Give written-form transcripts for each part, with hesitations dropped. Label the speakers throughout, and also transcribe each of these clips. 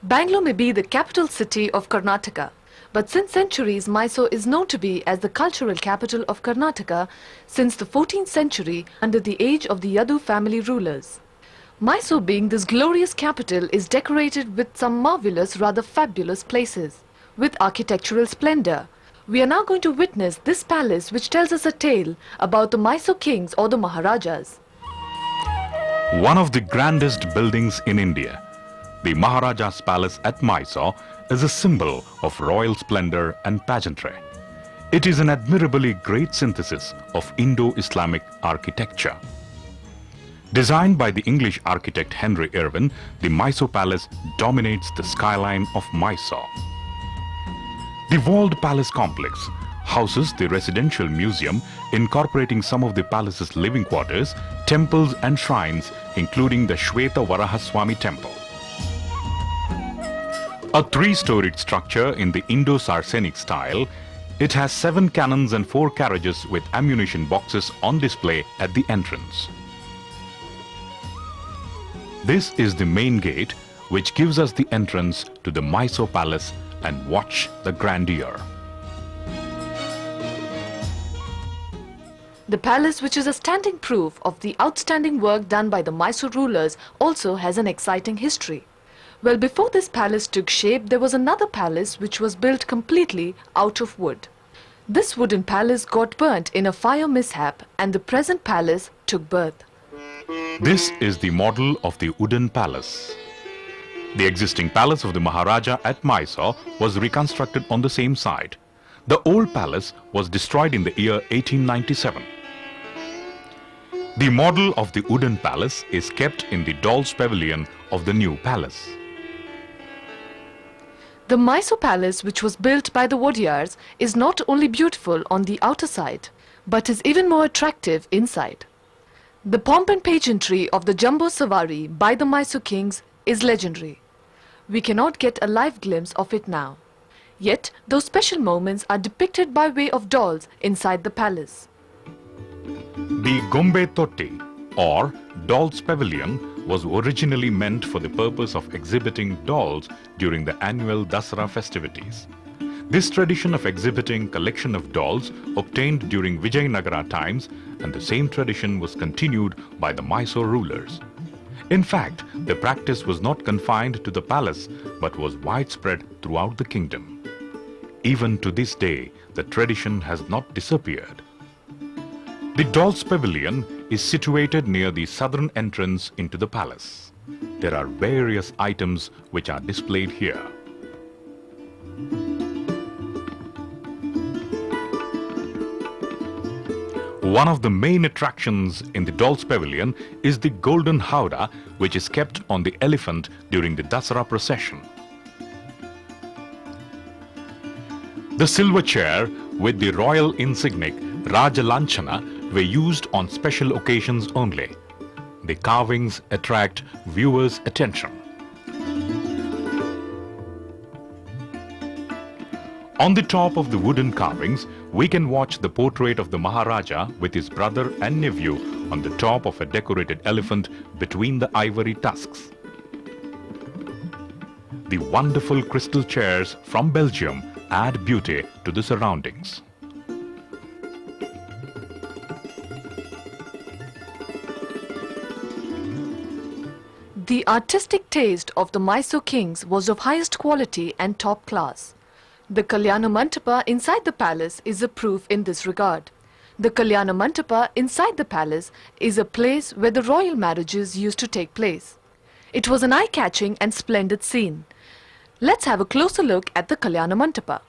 Speaker 1: Bangalore may be the capital city of Karnataka, but since centuries Mysore is known to be as the cultural capital of Karnataka since the 14th century under the age of the Yadu family rulers. Mysore, being this glorious capital, is decorated with some marvelous, rather fabulous places with architectural splendor. We are now going to witness this palace which tells us a tale about the Mysore kings or the Maharajas.
Speaker 2: One of the grandest buildings in India, the Maharaja's Palace at Mysore, is a symbol of royal splendor and pageantry. It is an admirably great synthesis of Indo-Islamic architecture. Designed by the English architect Henry Irwin, the Mysore Palace dominates the skyline of Mysore. The walled palace complex houses the residential museum, incorporating some of the palace's living quarters, temples and shrines, including the Shweta Varahaswamy temple. A three-storied structure in the Indo-Saracenic style, it has 7 cannons and 4 carriages with ammunition boxes on display at the entrance. This is the main gate which gives us the entrance to the Mysore Palace, and watch the grandeur.
Speaker 1: The palace, which is a standing proof of the outstanding work done by the Mysore rulers, also has an exciting history. Well, before this palace took shape, there was another palace which was built completely out of wood. This wooden palace got burnt in a fire mishap and the present palace took birth.
Speaker 2: This is the model of the wooden palace. The existing palace of the Maharaja at Mysore was reconstructed on the same site. The old palace was destroyed in the year 1897. The model of the wooden palace is kept in the Dolls Pavilion of the new palace.
Speaker 1: The Mysore Palace, which was built by the Wadiyars, is not only beautiful on the outer side, but is even more attractive inside. The pomp and pageantry of the Jumbo Savari by the Mysore kings is legendary. We cannot get a live glimpse of it now. Yet, those special moments are depicted by way of dolls inside the palace.
Speaker 2: The Gombe Totti, or Dolls Pavilion, was originally meant for the purpose of exhibiting dolls during the annual Dasara festivities. This tradition of exhibiting collection of dolls obtained during Vijayanagara times, and the same tradition was continued by the Mysore rulers. In fact, the practice was not confined to the palace but was widespread throughout the kingdom. Even to this day, the tradition has not disappeared. The Dolls Pavilion is situated near the southern entrance into the palace. There are various items which are displayed here. One of the main attractions in the Dolls Pavilion is the golden howdah, which is kept on the elephant during the Dasara procession. The silver chair with the royal insignia Raja Lanchana were used on special occasions only. The carvings attract viewers' attention. On the top of the wooden carvings, we can watch the portrait of the Maharaja with his brother and nephew on the top of a decorated elephant between the ivory tusks. The wonderful crystal chairs from Belgium add beauty to the surroundings.
Speaker 1: The artistic taste of the Mysore kings was of highest quality and top class. The Kalyana Mandapa inside the palace is a proof in this regard. The Kalyana Mandapa inside the palace is a place where the royal marriages used to take place. It was an eye-catching and splendid scene. Let's have a closer look at the Kalyana Mandapa.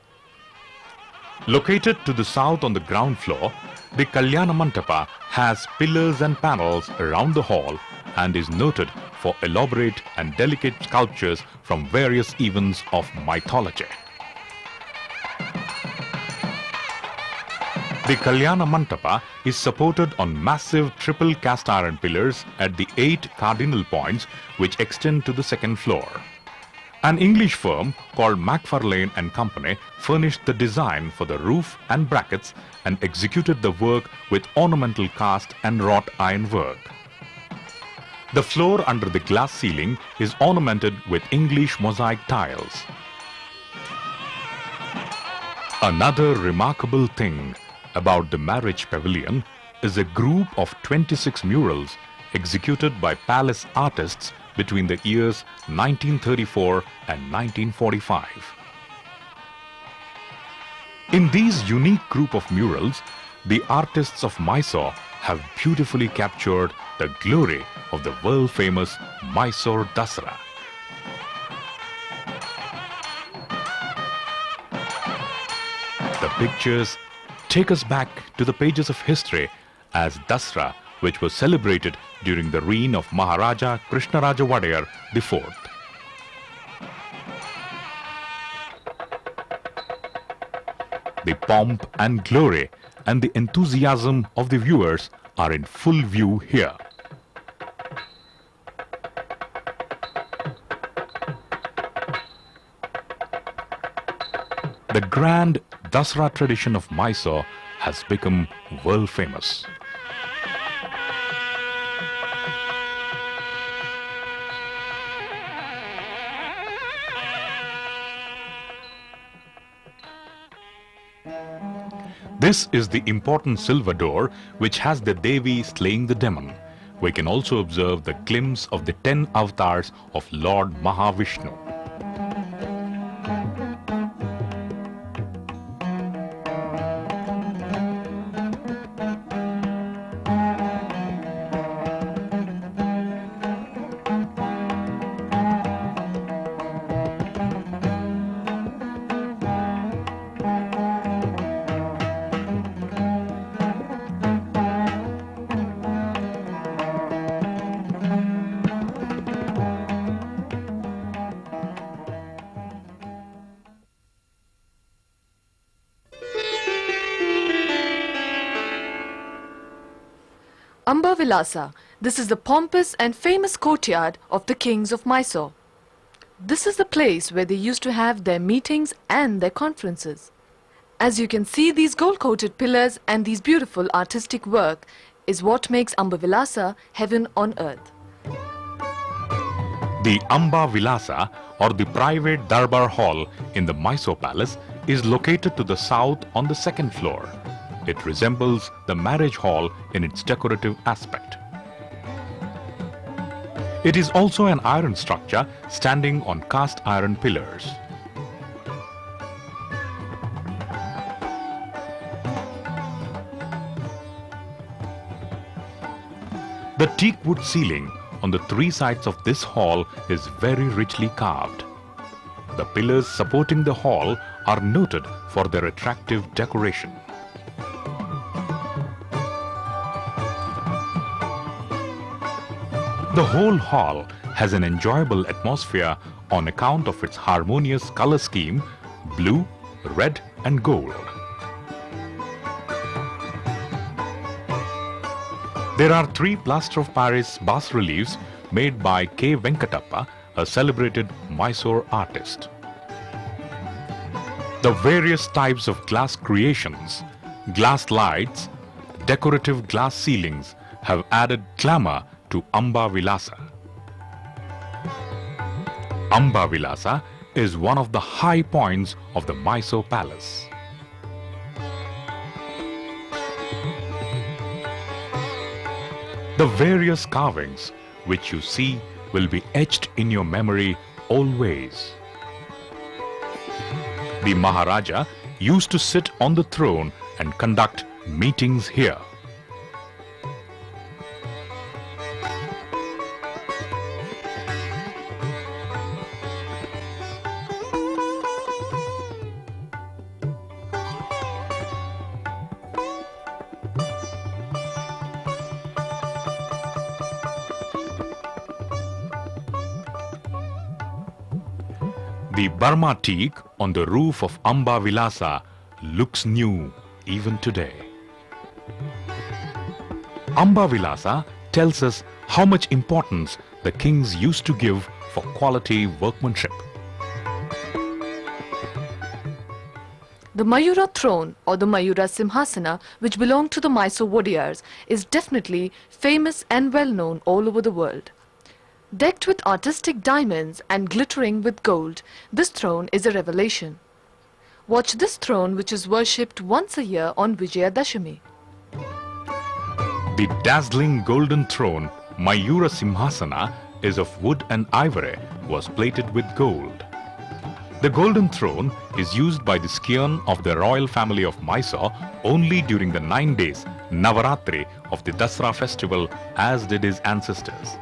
Speaker 2: Located to the south on the ground floor, the Kalyana Mandapa has pillars and panels around the hall and is noted for elaborate and delicate sculptures from various events of mythology. The Kalyana Mandapa is supported on massive triple cast iron pillars at the 8 cardinal points which extend to the second floor. An English firm called Macfarlane and Company furnished the design for the roof and brackets and executed the work with ornamental cast and wrought iron work. The floor under the glass ceiling is ornamented with English mosaic tiles. Another remarkable thing about the marriage pavilion is a group of 26 murals executed by palace artists between the years 1934 and 1945. In these unique group of murals, the artists of Mysore have beautifully captured the glory of the world-famous Mysore Dasra. The pictures take us back to the pages of history as Dasra, which was celebrated during the reign of Maharaja Krishnaraja Wadeyar IV. The pomp and glory and the enthusiasm of the viewers are in full view here. The grand Dasra tradition of Mysore has become world famous. This is the important silver door which has the Devi slaying the demon. We can also observe the glimpse of the 10 avatars of Lord Mahavishnu.
Speaker 1: Amba Vilasa. This is the pompous and famous courtyard of the kings of Mysore. This is the place where they used to have their meetings and their conferences. As you can see, these gold-coated pillars and these beautiful artistic work is what makes Amba Vilasa heaven on earth.
Speaker 2: The Amba Vilasa, or the private Darbar Hall in the Mysore Palace, is located to the south on the second floor. It resembles the marriage hall in its decorative aspect. It is also an iron structure standing on cast iron pillars. The teak wood ceiling on the three sides of this hall is very richly carved. The pillars supporting the hall are noted for their attractive decoration. The whole hall has an enjoyable atmosphere on account of its harmonious color scheme, blue, red and gold. There are 3 plaster of Paris bas-reliefs made by K. Venkatappa, a celebrated Mysore artist. The various types of glass creations, glass lights, decorative glass ceilings have added glamour to Amba Vilasa. Amba Vilasa is one of the high points of the Mysore Palace. The various carvings which you see will be etched in your memory always. The Maharaja used to sit on the throne and conduct meetings here. The Burma teak on the roof of Amba Vilasa looks new even today. Amba Vilasa tells us how much importance the kings used to give for quality workmanship.
Speaker 1: The Mayura throne or the Mayura Simhasana, which belonged to the Mysore Wadiyars, is definitely famous and well known all over the world. Decked with artistic diamonds and glittering with gold, this throne is a revelation. Watch this throne, which is worshipped once a year on Vijayadashami.
Speaker 2: The dazzling golden throne, Mayura Simhasana, is of wood and ivory, was plated with gold. The golden throne is used by the scion of the royal family of Mysore only during the 9 days Navaratri of the Dasara festival, as did his ancestors.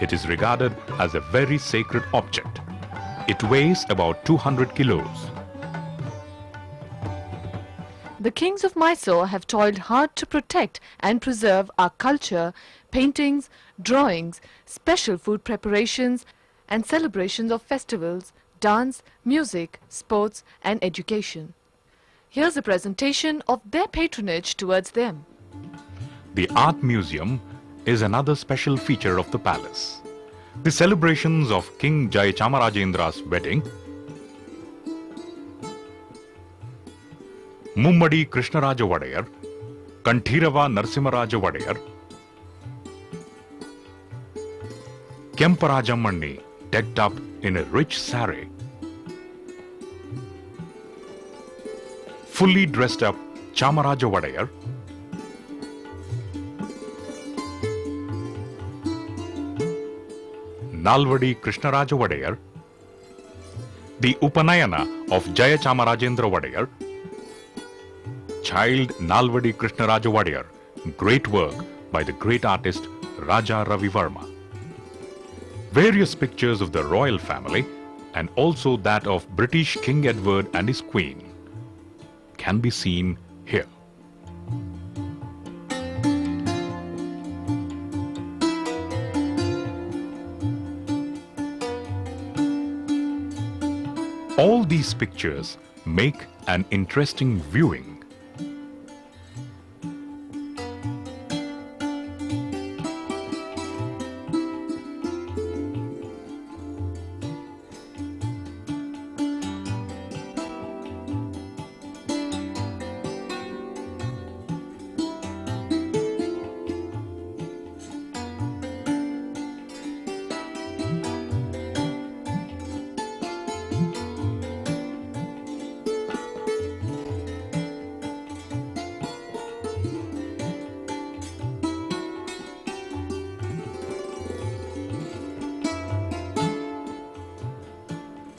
Speaker 2: It is regarded as a very sacred object. It weighs about 200 kilos.
Speaker 1: The kings of Mysore have toiled hard to protect and preserve our culture, paintings, drawings, special food preparations, and celebrations of festivals, dance, music, sports, and education. Here's a presentation of their patronage towards them.
Speaker 2: The Art Museum is another special feature of the palace. The celebrations of King Jayachamarajendra's wedding, Mummadi Krishnaraja Wadayar, Kanthirava Narsimharaja Wadayar, Kemparajamanni decked up in a rich saree, fully dressed up Chamaraja Wadayar, Nalvadi Krishnaraja Wadayar, the Upanayana of Jayachamarajendra Wadayar, Child Nalvadi Krishnaraja Wadayar, great work by the great artist Raja Ravi Varma. Various pictures of the royal family and also that of British King Edward and his queen can be seen here. All these pictures make an interesting viewing.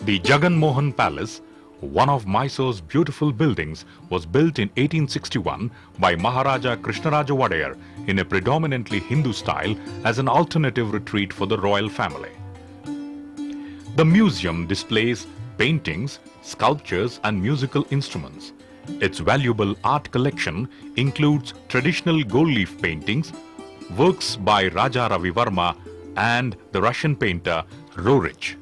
Speaker 2: The Jagan Mohan Palace, one of Mysore's beautiful buildings, was built in 1861 by Maharaja Krishnaraja Wadayar in a predominantly Hindu style as an alternative retreat for the royal family. The museum displays paintings, sculptures and musical instruments. Its valuable art collection includes traditional gold leaf paintings, works by Raja Ravi Varma and the Russian painter Roerich.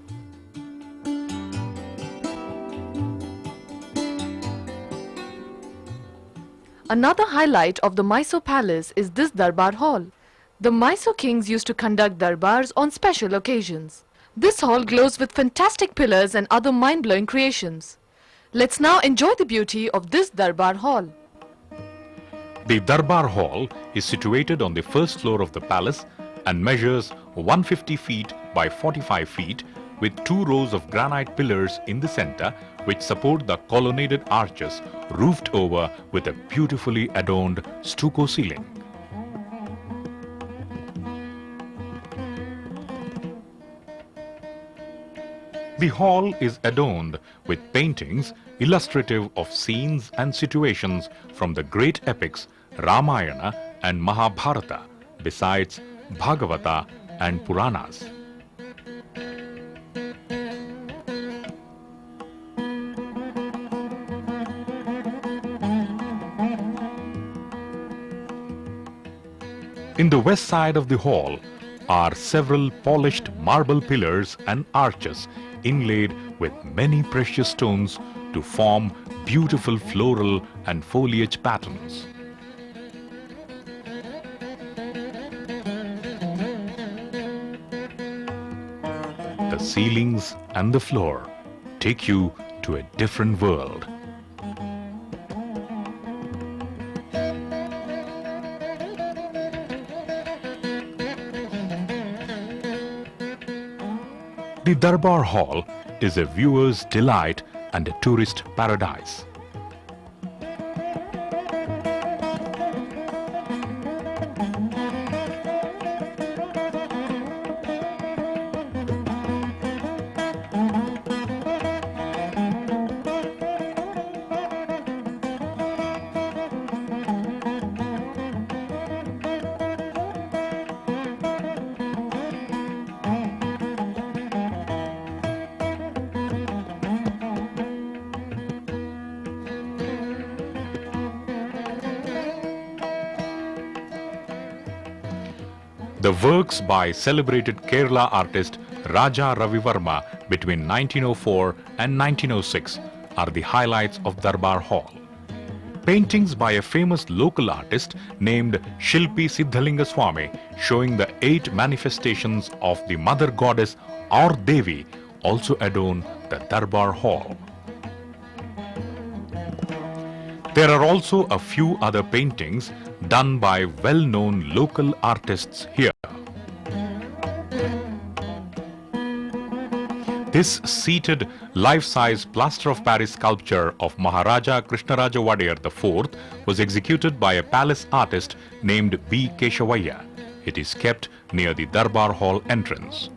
Speaker 1: Another highlight of the Mysore Palace is this Darbar Hall. The Mysore kings used to conduct darbars on special occasions. This hall glows with fantastic pillars and other mind-blowing creations. Let's now enjoy the beauty of this Darbar Hall.
Speaker 2: The Darbar Hall is situated on the first floor of the palace and measures 150 feet by 45 feet with 2 rows of granite pillars in the center which support the colonnaded arches roofed over with a beautifully adorned stucco ceiling. The hall is adorned with paintings illustrative of scenes and situations from the great epics Ramayana and Mahabharata, besides Bhagavata and Puranas. In the west side of the hall are several polished marble pillars and arches inlaid with many precious stones to form beautiful floral and foliage patterns. The ceilings and the floor take you to a different world. Darbar Hall is a viewer's delight and a tourist paradise. The works by celebrated Kerala artist Raja Ravi Verma between 1904 and 1906 are the highlights of Darbar Hall. Paintings by a famous local artist named Shilpi Siddhalinga Swami showing the 8 manifestations of the mother goddess or Devi also adorn the Darbar Hall. There are also a few other paintings done by well-known local artists here. This seated life-size plaster of Paris sculpture of Maharaja Krishnaraja Wadiyar IV was executed by a palace artist named B. Keshavaya. It is kept near the Darbar Hall entrance.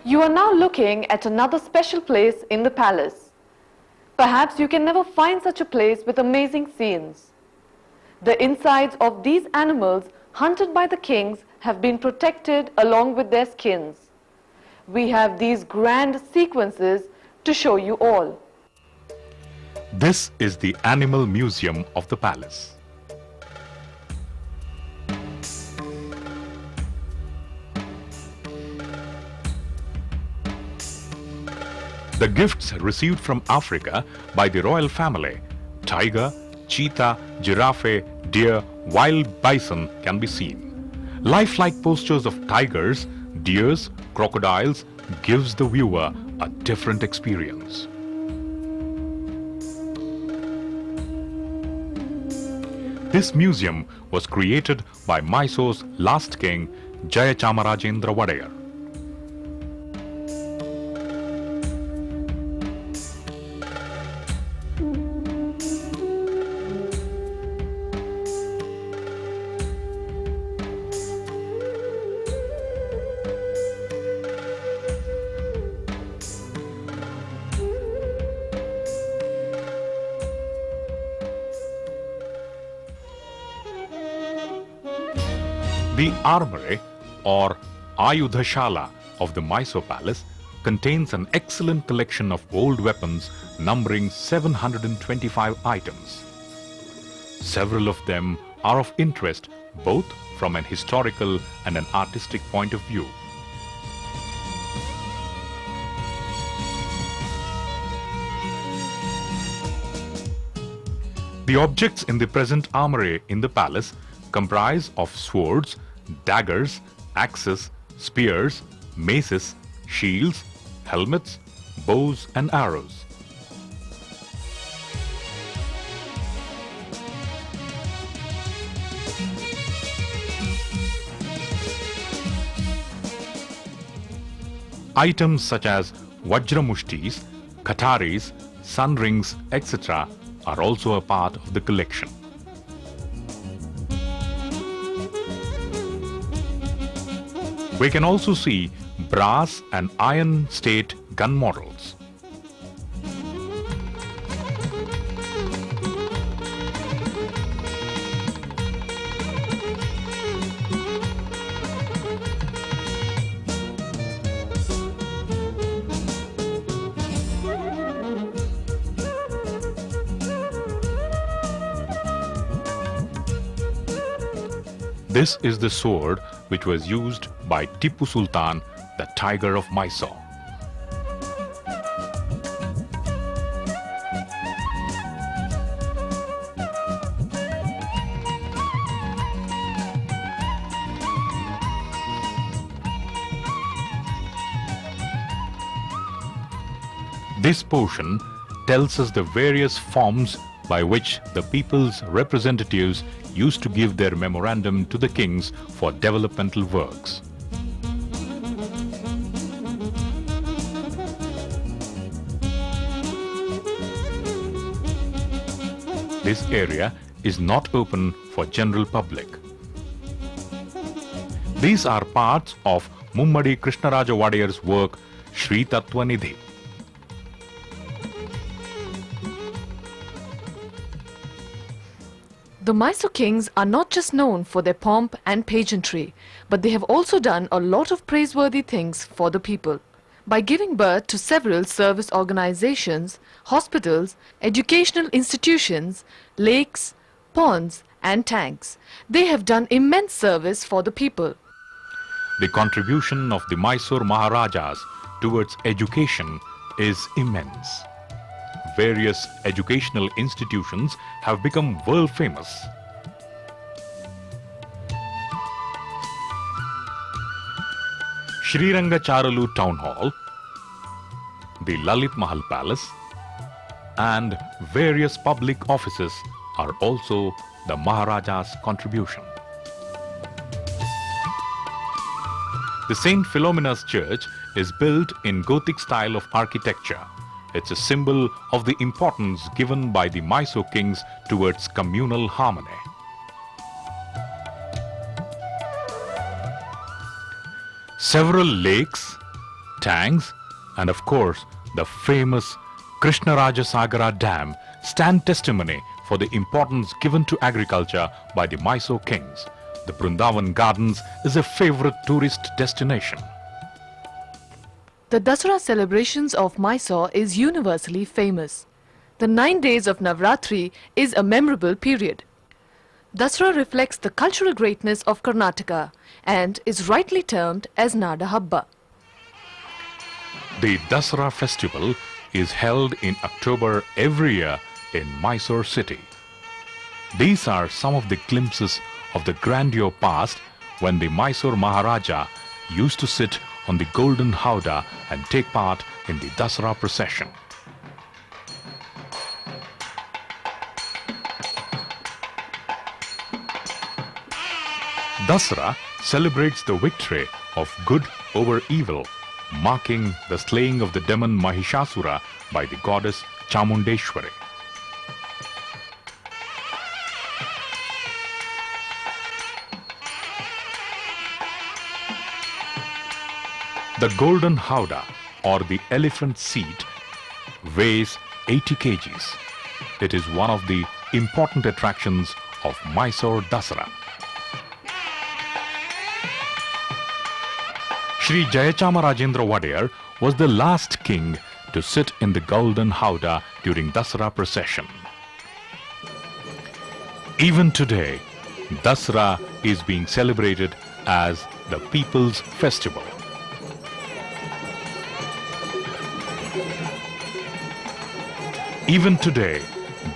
Speaker 1: You are now looking at another special place in the palace. Perhaps you can never find such a place with amazing scenes. The insides of these animals hunted by the kings have been protected along with their skins. We have these grand sequences to show you all.
Speaker 2: This is the Animal Museum of the palace. The gifts received from Africa by the royal family, tiger, cheetah, giraffe, deer, wild bison can be seen. Lifelike postures of tigers, deers, crocodiles gives the viewer a different experience. This museum was created by Mysore's last king, Jayachamarajendra Wadiyar. The armory or Ayudhashala of the Mysore Palace contains an excellent collection of old weapons numbering 725 items. Several of them are of interest both from an historical and an artistic point of view. The objects in the present armory in the palace comprise of swords, daggers, axes, spears, maces, shields, helmets, bows and arrows. Items such as Vajramushtis, Kataris, sun rings, etc. are also a part of the collection. We can also see brass and iron state gun models. This is the sword which was used by Tipu Sultan, the Tiger of Mysore. This portion tells us the various forms by which the people's representatives used to give their memorandum to the kings for developmental works. This area is not open for general public. These are parts of Mummadi Krishnaraja Wadiyar's work Shri Tattvanidhi.
Speaker 1: The Mysore kings are not just known for their pomp and pageantry, but they have also done a lot of praiseworthy things for the people. By giving birth to several service organizations, hospitals, educational institutions, lakes, ponds and tanks, they have done immense service for the people.
Speaker 2: The contribution of the Mysore Maharajas towards education is immense. Various educational institutions have become world famous. Srirangacharalu Town Hall, the Lalit Mahal Palace, and various public offices are also the Maharaja's contribution. The Saint Philomena's Church is built in Gothic style of architecture. It's a symbol of the importance given by the Mysore kings towards communal harmony. Several lakes, tanks, and of course the famous Krishnaraja Sagara Dam stand testimony for the importance given to agriculture by the Mysore kings. The Brindavan Gardens is a favorite tourist destination.
Speaker 1: The Dasara celebrations of Mysore is universally famous. The 9 days of Navratri is a memorable period. Dasara reflects the cultural greatness of Karnataka and is rightly termed as Nada Habba.
Speaker 2: The Dasara festival is held in October every year in Mysore city. These are some of the glimpses of the grandeur past when the Mysore Maharaja used to sit on the golden howdah and take part in the Dasara procession. Dasara celebrates the victory of good over evil, marking the slaying of the demon Mahishasura by the goddess Chamundeshwari. The golden howdah, or the elephant seat, weighs 80 kgs. It is one of the important attractions of Mysore Dasara. Shri Jayachamarajendra Wadiyar was the last king to sit in the golden howdah during Dasara procession. Even today, Dasara is being celebrated as the people's festival. Even today,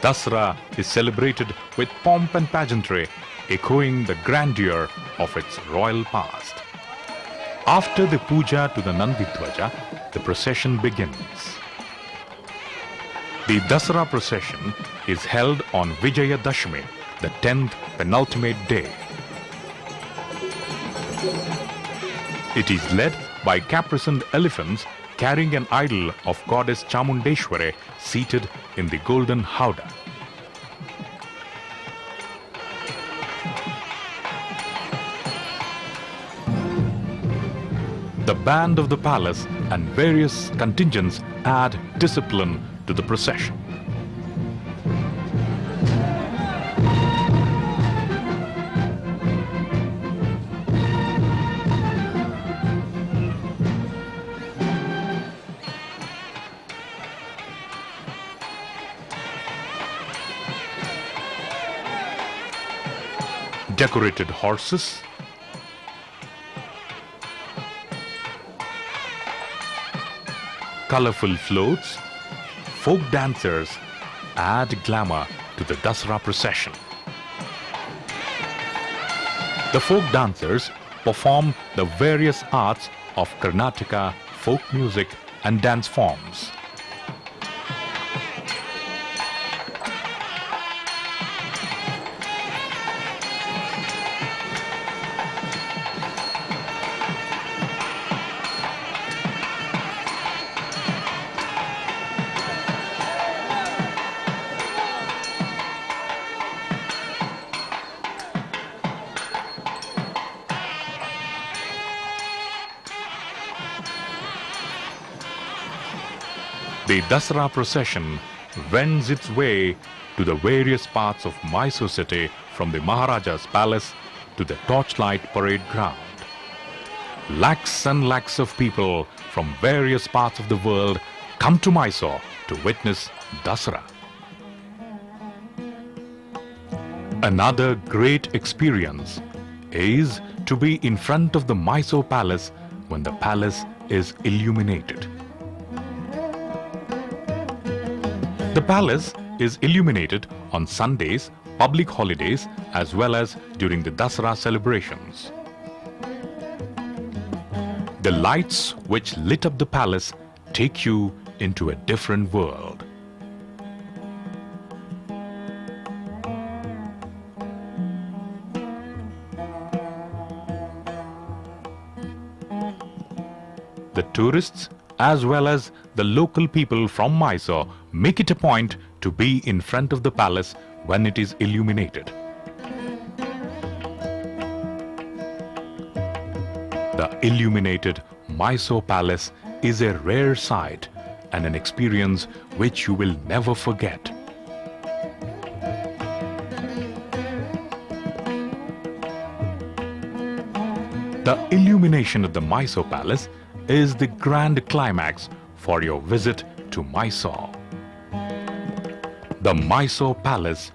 Speaker 2: Dasara is celebrated with pomp and pageantry, echoing the grandeur of its royal past. After the puja to the Nandidwaja, the procession begins. The Dasara procession is held on Vijaya Dashami, the 10th penultimate day. It is led by caparisoned elephants carrying an idol of goddess Chamundeshwari seated in the golden howdah. The band of the palace and various contingents add discipline to the procession. Decorated horses, colorful floats, folk dancers add glamour to the Dasara procession. The folk dancers perform the various arts of Karnataka folk music and dance forms. The Dasara procession wends its way to the various parts of Mysore city from the Maharaja's palace to the torchlight parade ground. Lakhs and lakhs of people from various parts of the world come to Mysore to witness Dasara. Another great experience is to be in front of the Mysore Palace when the palace is illuminated. The palace is illuminated on Sundays, public holidays, as well as during the Dasara celebrations. The lights which lit up the palace take you into a different world. The tourists as well as the local people from Mysore make it a point to be in front of the palace when it is illuminated. The illuminated Mysore Palace is a rare sight and an experience which you will never forget. The illumination of the Mysore Palace is the grand climax for your visit to Mysore. The Mysore Palace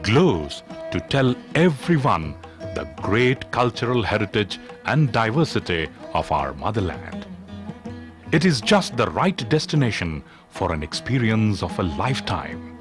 Speaker 2: glows to tell everyone the great cultural heritage and diversity of our motherland. It is just the right destination for an experience of a lifetime.